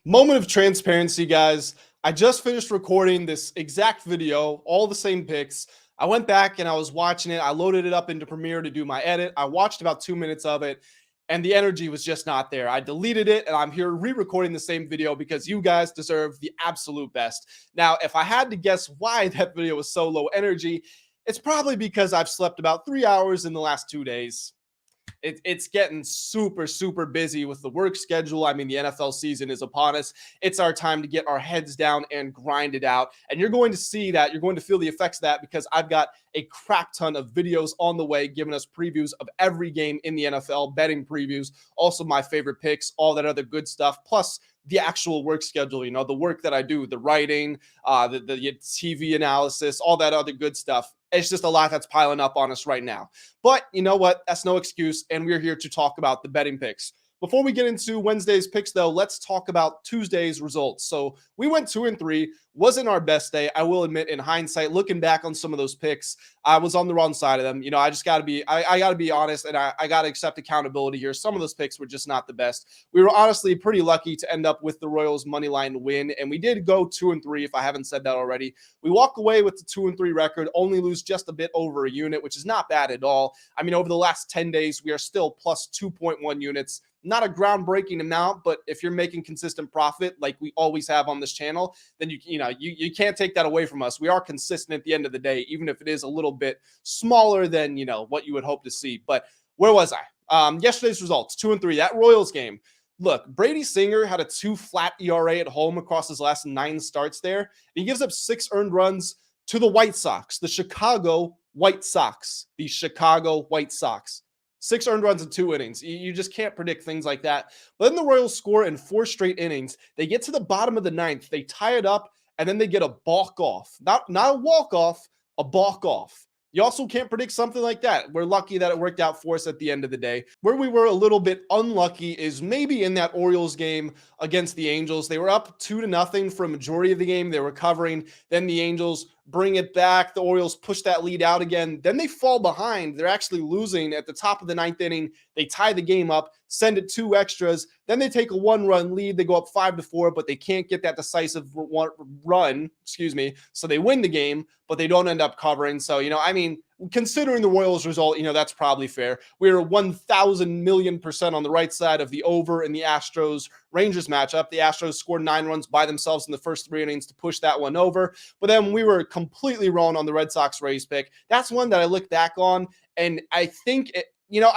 Moment of transparency, guys. I just finished recording this exact video, all the same picks. I went back and I was watching it. I loaded it up into Premiere to do my edit. I watched about 2 minutes of it, and the energy was just not there. I deleted it, and I'm here re-recording the same video because you guys deserve the absolute best. Now, if I had to guess why that video was so low energy, it's probably because I've slept about 3 hours in the last 2 days. It's getting super, super busy with the work schedule. I mean, the NFL season is upon us. It's our time to get our heads down and grind it out. And you're going to see that. You're going to feel the effects of that because I've got a crap ton of videos on the way, giving us previews of every game in the NFL, betting previews, also my favorite picks, all that other good stuff, plus the actual work schedule, the work that I do, the writing, the TV analysis, all that other good stuff. It's just a lot that's piling up on us right now. But you know what? That's no excuse. And we're here to talk about the betting picks. Before we get into Wednesday's picks, though, let's talk about Tuesday's results. So we went 2-3. Wasn't our best day. I will admit, in hindsight, looking back on some of those picks, I was on the wrong side of them. I just got to be, I got to be honest, and I got to accept accountability here. Some of those picks were just not the best. We were honestly pretty lucky to end up with the Royals money line win, and we did go 2-3. If I haven't said that already, we walk away with the 2-3 record, only lose just a bit over a unit, which is not bad at all. I mean, over the last 10 days, we are still plus 2.1 units. Not a groundbreaking amount, but if you're making consistent profit like we always have on this channel, then you can't take that away from us. We are consistent at the end of the day, even if it is a little bit smaller than what you would hope to see. But where was I? Yesterday's results, 2-3. That Royals game. Look, Brady Singer had a 2 flat ERA at home across his last 9 starts there. He gives up 6 earned runs to the White Sox, the Chicago White Sox, the Chicago White Sox. 6 earned runs in 2 innings. You just can't predict things like that. But then the Royals score in 4 straight innings. They get to the bottom of the 9th. They tie it up, and then they get a balk off. Not a walk off, a balk off. You also can't predict something like that. We're lucky that it worked out for us at the end of the day. Where we were a little bit unlucky is maybe in that Orioles game against the Angels. They were up 2-0 for a majority of the game. They were covering. Then the Angels bring it back. The Orioles push that lead out again. Then they fall behind. They're actually losing at the top of the 9th inning. They tie the game up, send it 2 extras. Then they take a 1-run lead. They go up 5-4, but they can't get that decisive run, So they win the game, but they don't end up covering. So, considering the Royals result, that's probably fair. We're 1,000,000,000% on the right side of the over in the Astros-Rangers matchup. The Astros scored 9 runs by themselves in the first 3 innings to push that one over. But then we were completely wrong on the Red Sox-Rays pick. That's one that I look back on, and I think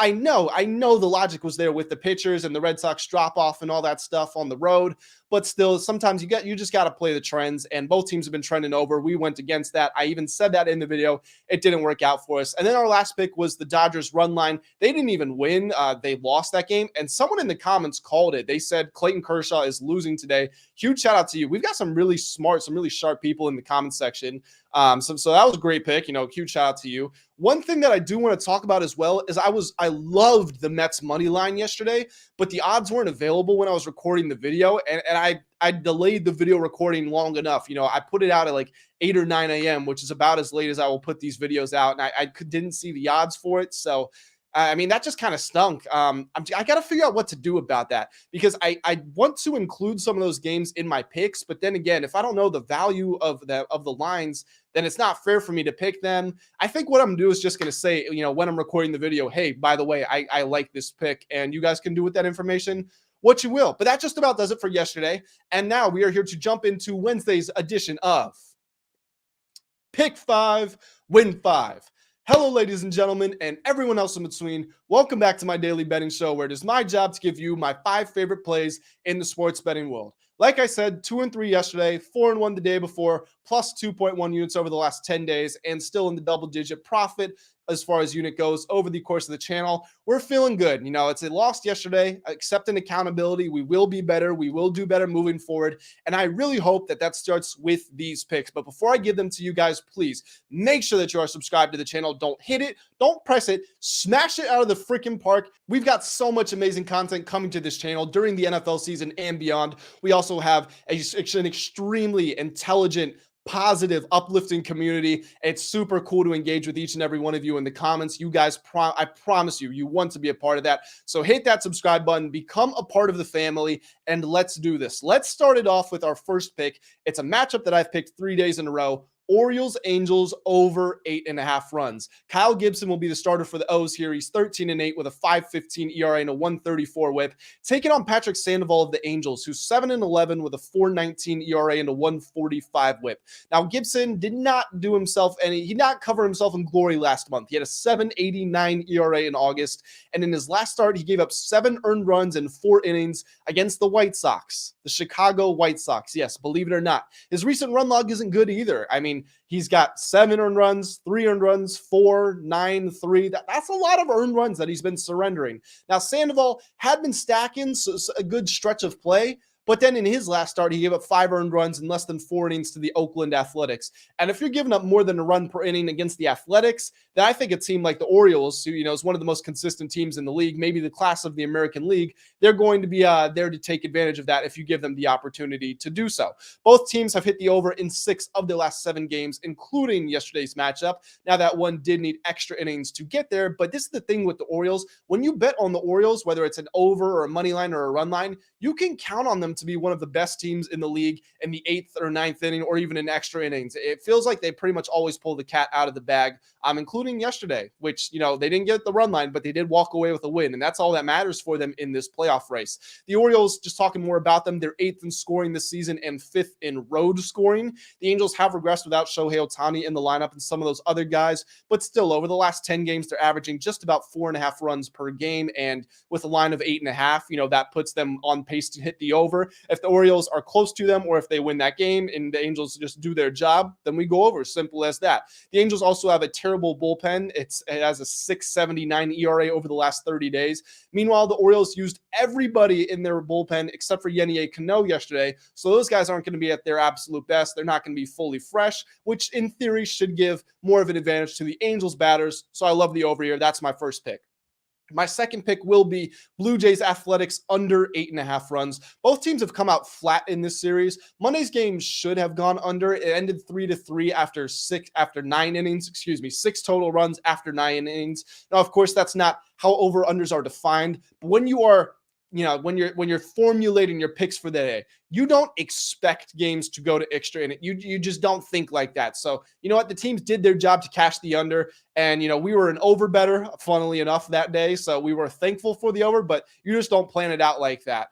I know the logic was there with the pitchers and the Red Sox drop off and all that stuff on the road, but still, sometimes you just got to play the trends, and both teams have been trending over. We went against that. I even said that in the video. It didn't work out for us. And then our last pick was the Dodgers run line. They didn't even win. They lost that game, and someone in the comments called it. They said Clayton Kershaw is losing today. Huge shout out to you. We've got some really smart, some really sharp people in the comment section. So that was a great pick. Huge shout out to you. One thing that I do want to talk about as well is I loved the Mets money line yesterday, but the odds weren't available when I was recording the video, and I delayed the video recording long enough. I put it out at like 8 or 9 a.m., which is about as late as I will put these videos out, and I didn't see the odds for it. So that just kind of stunk. I got to figure out what to do about that, because I want to include some of those games in my picks. But then again, if I don't know the value of the lines, then it's not fair for me to pick them. I think what I'm going to do is just going to say, when I'm recording the video, hey, by the way, I like this pick, and you guys can do with that information what you will. But that just about does it for yesterday. And now we are here to jump into Wednesday's edition of Pick 5, Win 5. Hello, ladies and gentlemen, and everyone else in between. Welcome back to my daily betting show, where it is my job to give you my 5 favorite plays in the sports betting world. Like I said, 2-3 yesterday, 4-1 the day before, plus 2.1 units over the last 10 days, and still in the double-digit profit as far as unit goes over the course of the channel. We're feeling good. It's a loss yesterday, accepting accountability. We will be better. We will do better moving forward. And I really hope that starts with these picks. But before I give them to you guys, please make sure that you are subscribed to the channel. Don't hit it. Don't press it. Smash it out of the freaking park. We've got so much amazing content coming to this channel during the NFL season and beyond. We also have an extremely intelligent positive, uplifting community. It's super cool to engage with each and every one of you in the comments. You guys, I promise you, you want to be a part of that. So hit that subscribe button, become a part of the family, and let's do this. Let's start it off with our first pick. It's a matchup that I've picked 3 days in a row. Orioles-Angels over 8.5 runs. Kyle Gibson will be the starter for the O's here. He's 13-8 with a 5.15 ERA and a 1.34 WHIP, taking on Patrick Sandoval of the Angels, who's 7-11 with a 4.19 ERA and a 1.45 WHIP. Now, Gibson did not cover himself in glory last month. He had a 7.89 ERA in August, and in his last start, he gave up 7 earned runs in 4 innings against the White Sox, the Chicago White Sox. Yes, believe it or not. His recent run log isn't good either. I mean, he's got 7 earned runs, 3 earned runs, 4, 9, 3. That's a lot of earned runs that he's been surrendering. Now, Sandoval had been stacking a good stretch of play, but then in his last start, he gave up 5 earned runs in less than 4 innings to the Oakland Athletics. And if you're giving up more than a run per inning against the Athletics, then I think a team like the Orioles, who is one of the most consistent teams in the league, maybe the class of the American League, they're going to be there to take advantage of that if you give them the opportunity to do so. Both teams have hit the over in 6 of their last 7 games, including yesterday's matchup. Now, that one did need extra innings to get there, but this is the thing with the Orioles. When you bet on the Orioles, whether it's an over or a money line or a run line, you can count on them to be one of the best teams in the league in the 8th or 9th inning or even in extra innings. It feels like they pretty much always pull the cat out of the bag, including yesterday, which, they didn't get the run line, but they did walk away with a win, and that's all that matters for them in this playoff race. The Orioles, just talking more about them, they're 8th in scoring this season and 5th in road scoring. The Angels have regressed without Shohei Ohtani in the lineup and some of those other guys, but still, over the last 10 games, they're averaging just about 4.5 runs per game, and with a line of 8.5, that puts them on pace to hit the over. If the Orioles are close to them, or if they win that game and the Angels just do their job, then we go over. Simple as that. The Angels also have a terrible bullpen. It has a 6.79 ERA over the last 30 days. Meanwhile, the Orioles used everybody in their bullpen except for Yennier Cano yesterday, so those guys aren't going to be at their absolute best. They're not going to be fully fresh, which in theory should give more of an advantage to the Angels batters. So I love the over here. That's my first pick. My second pick will be Blue Jays Athletics under 8.5 runs. Both teams have come out flat in this series. Monday's game should have gone under. It ended 3-3 after 9 innings. 6 total runs after 9 innings. Now, of course, that's not how over-unders are defined. But when you are when you're formulating your picks for the day, you don't expect games to go to extra innings. You just don't think like that. So, you know what? The teams did their job to cash the under, and, we were an over better, funnily enough, that day. So we were thankful for the over, but you just don't plan it out like that.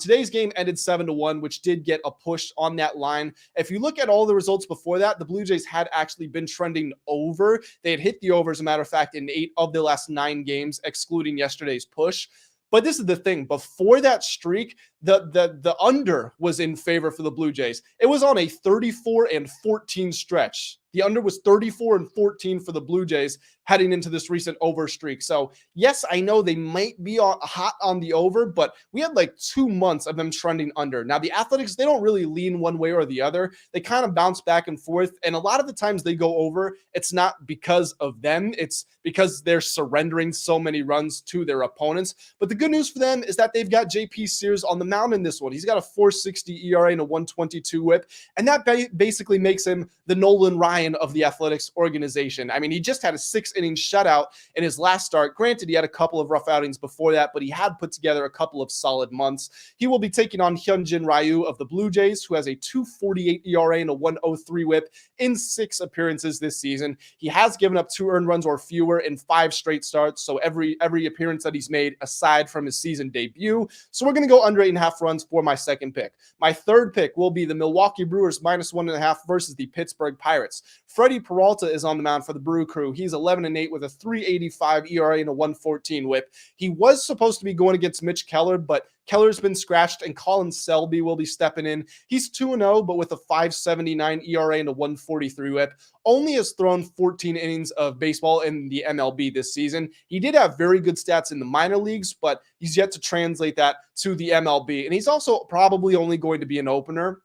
Today's game ended 7-1, which did get a push on that line. If you look at all the results before that, the Blue Jays had actually been trending over. They had hit the over, as a matter of fact, in 8 of the last 9 games, excluding yesterday's push. But this is the thing. Before that streak, the under was in favor for the Blue Jays. It was on a 34-14 stretch. The under was 34-14 for the Blue Jays heading into this recent over streak. So, yes, I know they might be hot on the over, but we had like 2 months of them trending under. Now, the Athletics, they don't really lean one way or the other. They kind of bounce back and forth, and a lot of the times they go over, it's not because of them. It's because they're surrendering so many runs to their opponents. But the good news for them is that they've got J.P. Sears on the mound in this one. He's got a 4.60 ERA and a 1.22 WHIP, and that basically makes him the Nolan Ryan of the Athletics organization. I mean, he just had a 6-inning shutout in his last start. Granted, he had a couple of rough outings before that, but he had put together a couple of solid months. He will be taking on Hyunjin Ryu of the Blue Jays, who has a 2.48 ERA and a 1.03 WHIP in 6 appearances this season. He has given up 2 earned runs or fewer in 5 straight starts, so every appearance that he's made aside from his season debut. So we're going to go under 8.5 runs for my second pick. My third pick will be the Milwaukee Brewers -1.5 versus the Pittsburgh Pirates. Freddie Peralta is on the mound for the Brew Crew. He's 11-8 with a 3.85 ERA and a 1.14 WHIP. He was supposed to be going against Mitch Keller, but Keller's been scratched, and Colin Selby will be stepping in. He's 2-0, but with a 5.79 ERA and a 1.43 WHIP. Only has thrown 14 innings of baseball in the MLB this season. He did have very good stats in the minor leagues, but he's yet to translate that to the MLB. And he's also probably only going to be an opener.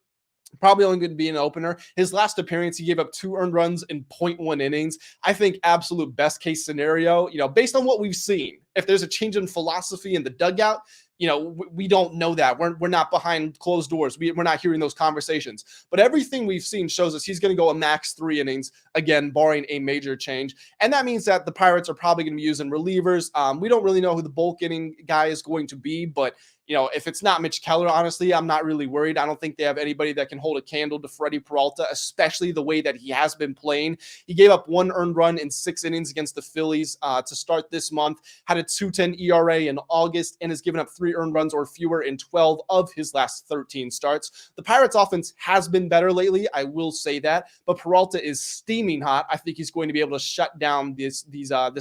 His last appearance, he gave up 2 earned runs in 0.1 innings. I think absolute best case scenario, based on what we've seen, if there's a change in philosophy in the dugout, we don't know that. We're not behind closed doors. We're not hearing those conversations. But everything we've seen shows us he's going to go a max 3 innings, again, barring a major change. And that means that the Pirates are probably going to be using relievers. We don't really know who the bulk inning guy is going to be, but if it's not Mitch Keller, honestly, I'm not really worried. I don't think they have anybody that can hold a candle to Freddie Peralta, especially the way that he has been playing. He gave up 1 earned run in 6 innings against the Phillies to start this month, had a 2.10 ERA in August, and has given up 3 earned runs or fewer in 12 of his last 13 starts. The Pirates offense has been better lately, I will say that, but Peralta is steaming hot. I think he's going to be able to shut down this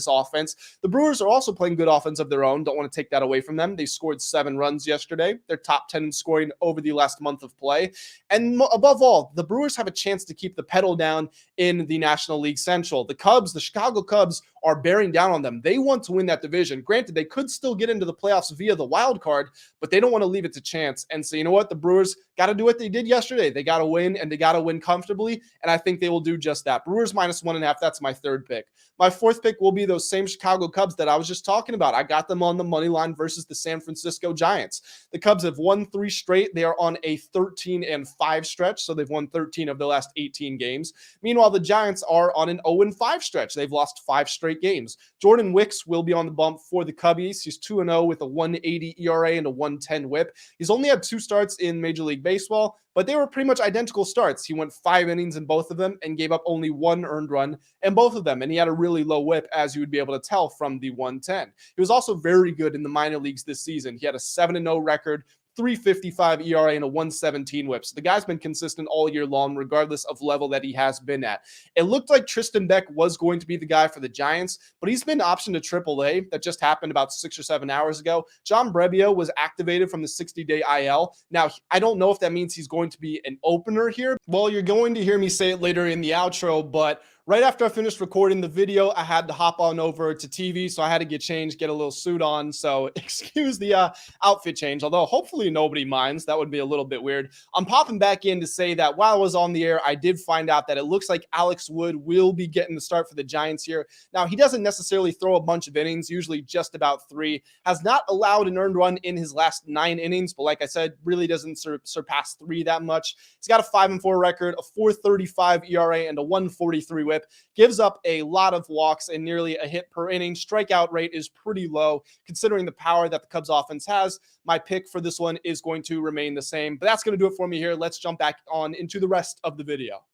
offense. The Brewers are also playing good offense of their own. Don't want to take that away from them. They scored 7 runs yesterday. They're top 10 in scoring over the last month of play. And above all, the Brewers have a chance to keep the pedal down in the National League Central. The Chicago Cubs are bearing down on them. They want to win that division. Granted, they could still get into the playoffs via the wild card, but they don't want to leave it to chance. And so, you know what? The Brewers got to do what they did yesterday. They got to win, and they got to win comfortably. And I think they will do just that. Brewers -1.5. That's my 3rd pick. My 4th pick will be those same Chicago Cubs that I was just talking about. I got them on the money line versus the San Francisco Giants. The Cubs have won 3 straight. They are on a 13-5 stretch, so they've won 13 of the last 18 games. Meanwhile, the Giants are on an 0-5 stretch. They've lost 5 straight games. Jordan Wicks will be on the bump for the Cubbies. He's 2-0 with a 1.80 ERA and a 1.10 WHIP. He's only had 2 starts in Major League Baseball, but they were pretty much identical starts. He went 5 innings in both of them and gave up only 1 earned run in both of them, and he had a really low WHIP, as you would be able to tell from the 1.10. He was also very good in the minor leagues this season. He had a 7-0 record, 3.55 ERA, and a 1.17 WHIP. So the guy's been consistent all year long, regardless of level that he has been at. It looked like Tristan Beck was going to be the guy for the Giants, but he's been optioned to AAA. That just happened about 6 or 7 hours ago. John Brebbio was activated from the 60-day IL. Now, I don't know if that means he's going to be an opener here. Well, you're going to hear me say it later in the outro, but right after I finished recording the video, I had to hop on over to TV, so I had to get changed, get a little suit on. So excuse the outfit change, although hopefully nobody minds. That would be a little bit weird. I'm popping back in to say that while I was on the air, I did find out that it looks like Alex Wood will be getting the start for the Giants here. Now, he doesn't necessarily throw a bunch of innings, usually just about 3. Has not allowed an earned run in his last 9 innings, but like I said, really doesn't surpass 3 that much. He's got a 5-4 record, a 4.35 ERA, and a 1.43 WHIP. Gives up a lot of walks and nearly a hit per inning. Strikeout rate is pretty low considering the power that the Cubs offense has. My pick for this one is going to remain the same, but that's going to do it for me here. Let's jump back on into the rest of the video.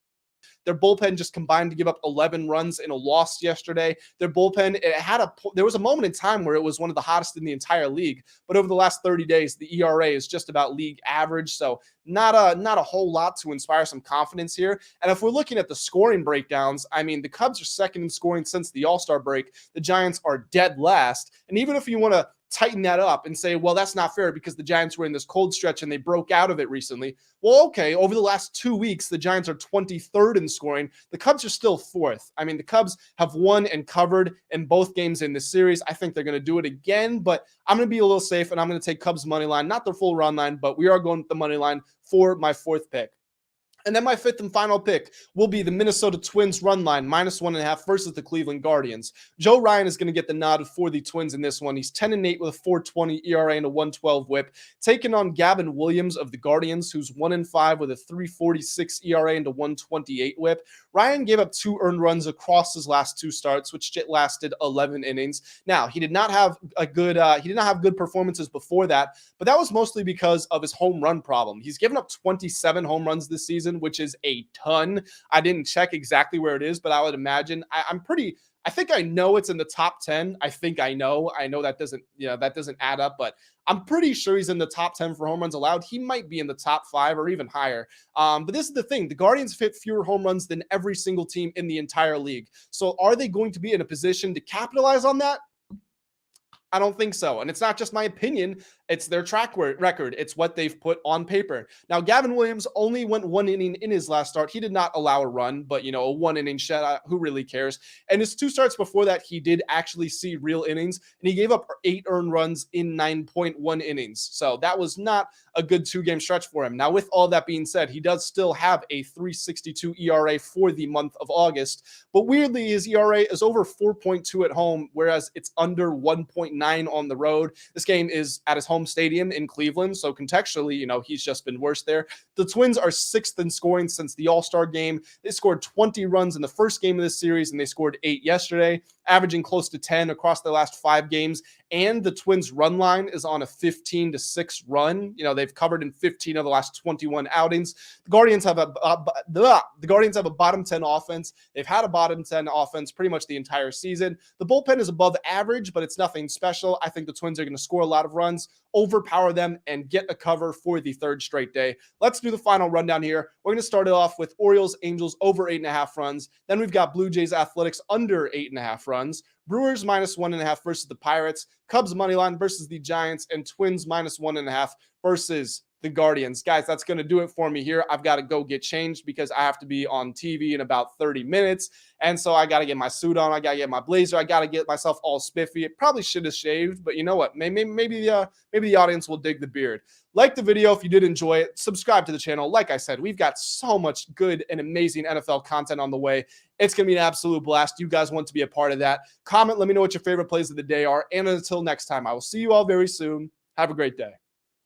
Their bullpen just combined to give up 11 runs in a loss yesterday. Their bullpen, there was a moment in time where it was one of the hottest in the entire league, but over the last 30 days, the ERA is just about league average. So not a whole lot to inspire some confidence here. And if we're looking at the scoring breakdowns, I mean, the Cubs are second in scoring since the All-Star break. The Giants are dead last. And even if you want to tighten that up and say, well, that's not fair because the Giants were in this cold stretch and they broke out of it recently. Well, okay, over the last 2 weeks, the Giants are 23rd in scoring. The Cubs are still 4th. I mean, the Cubs have won and covered in both games in this series. I think they're going to do it again, but I'm going to be a little safe and I'm going to take Cubs money line, not the full run line, but we are going with the money line for my 4th pick. And then my 5th and final pick will be the Minnesota Twins run line, -1.5 versus the Cleveland Guardians. Joe Ryan is going to get the nod for the Twins in this one. He's 10-8 with a 4.20 ERA and a 1.12 WHIP, taking on Gavin Williams of the Guardians, who's 1-5 with a 3.46 ERA and a 1.28 WHIP. Ryan gave up 2 earned runs across his last 2 starts, which lasted 11 innings. Now, he did not have good performances before that, but that was mostly because of his home run problem. He's given up 27 home runs this season, which is a ton. I didn't check exactly where it is, but I would imagine I think I know it's in the top 10. I know that doesn't add up, but I'm pretty sure he's in the top 10 for home runs allowed. He might be in the top 5 or even higher. But this is the thing. The Guardians hit fewer home runs than every single team in the entire league. So are they going to be in a position to capitalize on that? I don't think so. And it's not just my opinion. It's their track record. It's what they've put on paper. Now, Gavin Williams only went 1 inning in his last start. He did not allow a run, but, a 1-inning shutout, who really cares? And his 2 starts before that, he did actually see real innings, and he gave up 8 earned runs in 9.1 innings. So that was not a good 2-game stretch for him. Now, with all that being said, he does still have a 3.62 ERA for the month of August. But weirdly, his ERA is over 4.2 at home, whereas it's under 1.9 9 on the road. This game is at his home stadium in Cleveland, so contextually, he's just been worse there. The Twins are 6th in scoring since the All-Star game. They scored 20 runs in the first game of this series, and they scored 8 yesterday, averaging close to 10 across their last 5 games. And the Twins' run line is on a 15-6 run. They've covered in 15 of the last 21 outings. The Guardians have a bottom 10 offense. They've had a bottom 10 offense pretty much the entire season. The bullpen is above average, but it's nothing special. I think the Twins are going to score a lot of runs, overpower them, and get a cover for the 3rd straight day. Let's do the final rundown here. We're going to start it off with Orioles-Angels over 8.5 runs. Then we've got Blue Jays-Athletics under 8.5 runs. Brewers -1.5 versus the Pirates, Cubs moneyline versus the Giants, and Twins -1.5 versus the Guardians. Guys, that's going to do it for me here. I've got to go get changed because I have to be on TV in about 30 minutes. And so I got to get my suit on. I got to get my blazer. I got to get myself all spiffy. It probably should have shaved, but you know what? Maybe the audience will dig the beard. Like the video if you did enjoy it. Subscribe to the channel. Like I said, we've got so much good and amazing NFL content on the way. It's going to be an absolute blast. You guys want to be a part of that. Comment. Let me know what your favorite plays of the day are. And until next time, I will see you all very soon. Have a great day.